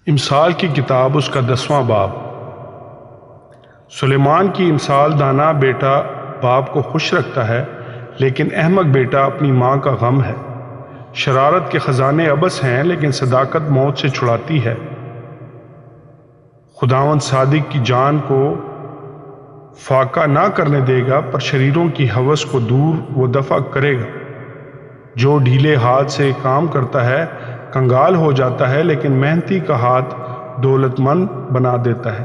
امثال کی کتاب اس کا 10واں باب۔ سلیمان کی امثال: دانا بیٹا باپ کو خوش رکھتا ہے، لیکن احمق بیٹا اپنی ماں کا غم ہے۔ شرارت کے خزانے ابس ہیں، لیکن صداقت موت سے چھڑاتی ہے۔ خداوند صادق کی جان کو فاقہ نہ کرنے دے گا، پر شریروں کی ہوس کو دور و دفع کرے گا۔ جو ڈھیلے ہاتھ سے کام کرتا ہے کنگال ہو جاتا ہے، لیکن محنتی کا ہاتھ دولت مند بنا دیتا ہے۔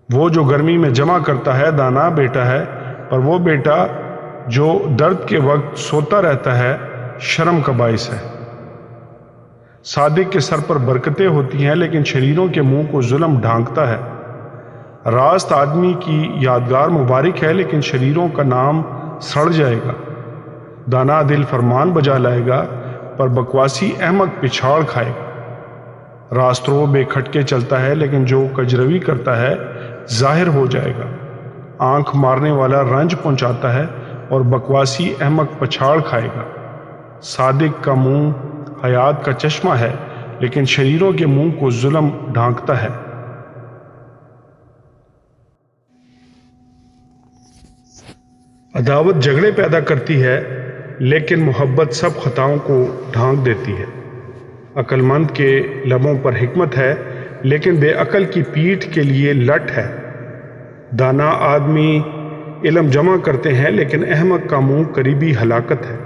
وہ جو گرمی میں جمع کرتا ہے دانا بیٹا ہے، پر وہ بیٹا جو درد کے وقت سوتا رہتا ہے شرم کا باعث ہے۔ صادق کے سر پر برکتیں ہوتی ہیں، لیکن شریروں کے منہ کو ظلم ڈھانکتا ہے۔ راست آدمی کی یادگار مبارک ہے، لیکن شریروں کا نام سڑ جائے گا۔ دانا دل فرمان بجا لائے گا، پر بکواسی احمق پچھاڑ کھائے گا۔ راسترو بے کھٹکے چلتا ہے، لیکن جو کجروی کرتا ہے ظاہر ہو جائے گا۔ آنکھ مارنے والا رنج پہنچاتا ہے، اور بکواسی احمق پچھاڑ کھائے گا۔ صادق کا منہ حیات کا چشمہ ہے، لیکن شریروں کے منہ کو ظلم ڈھانکتا ہے۔ عداوت جھگڑے پیدا کرتی ہے، لیکن محبت سب خطاؤں کو ڈھانک دیتی ہے۔ عقل مند کے لبوں پر حکمت ہے، لیکن بے عقل کی پیٹھ کے لیے لٹ ہے۔ دانا آدمی علم جمع کرتے ہیں، لیکن احمق کا منہ قریبی ہلاکت ہے۔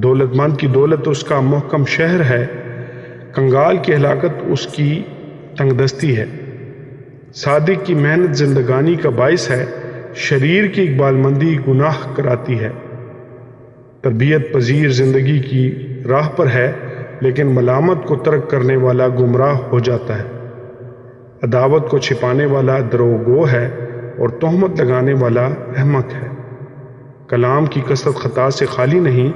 دولت مند کی دولت اس کا محکم شہر ہے، کنگال کی ہلاکت اس کی تنگ دستی ہے۔ صادق کی محنت زندگانی کا باعث ہے، شریر کی اقبال مندی گناہ کراتی ہے۔ تربیت پذیر زندگی کی راہ پر ہے، لیکن ملامت کو ترک کرنے والا گمراہ ہو جاتا ہے۔ عداوت کو چھپانے والا دروغگو ہے، اور تہمت لگانے والا احمق ہے۔ کلام کی کثرت خطا سے خالی نہیں،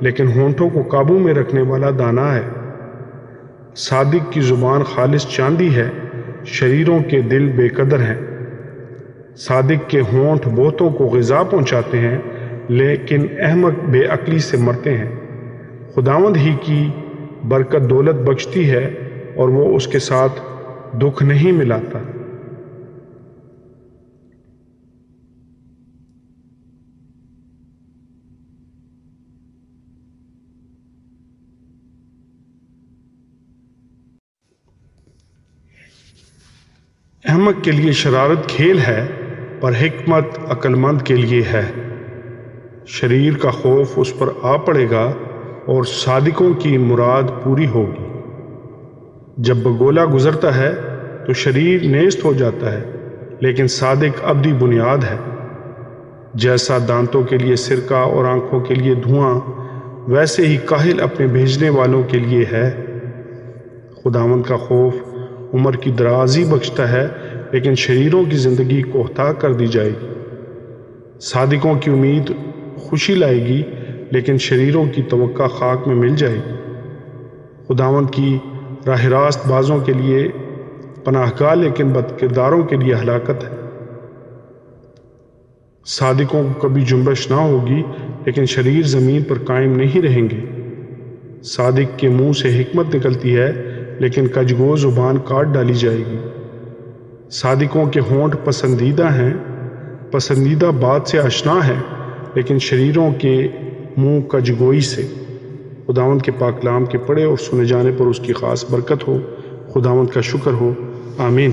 لیکن ہونٹوں کو قابو میں رکھنے والا دانا ہے۔ صادق کی زبان خالص چاندی ہے، شریروں کے دل بے قدر ہیں۔ صادق کے ہونٹ بہتوں کو غذا پہنچاتے ہیں، لیکن احمق بے عقلی سے مرتے ہیں۔ خداوند ہی کی برکت دولت بخشتی ہے، اور وہ اس کے ساتھ دکھ نہیں ملاتا۔ احمق کے لیے شرارت کھیل ہے، پر حکمت عقل مند کے لیے ہے۔ شریر کا خوف اس پر آ پڑے گا، اور صادقوں کی مراد پوری ہوگی۔ جب بگولا گزرتا ہے تو شریر نیست ہو جاتا ہے، لیکن صادق ابدی بنیاد ہے۔ جیسا دانتوں کے لیے سرکہ اور آنکھوں کے لیے دھواں، ویسے ہی کاہل اپنے بھیجنے والوں کے لیے ہے۔ خداوند کا خوف عمر کی درازی بخشتا ہے، لیکن شریروں کی زندگی کوہتا کر دی جائے گی۔ صادقوں کی امید خوشی لائے گی، لیکن شریروں کی توقع خاک میں مل جائے گی۔ خداوند کی راہ راست بازوں کے لیے پناہ گاہ، لیکن بد کرداروں کے لیے ہلاکت ہے۔ صادقوں کو کبھی جنبش نہ ہوگی، لیکن شریر زمین پر قائم نہیں رہیں گے۔ صادق کے منہ سے حکمت نکلتی ہے، لیکن کجگو زبان کاٹ ڈالی جائے گی۔ صادقوں کے ہونٹ پسندیدہ ہیں، پسندیدہ بات سے آشنا ہے، لیکن شریروں کے منہ کجگوئی سے۔ خداوند کے پاک کلام کے پڑھے اور سنے جانے پر اس کی خاص برکت ہو۔ خداوند کا شکر ہو، آمین۔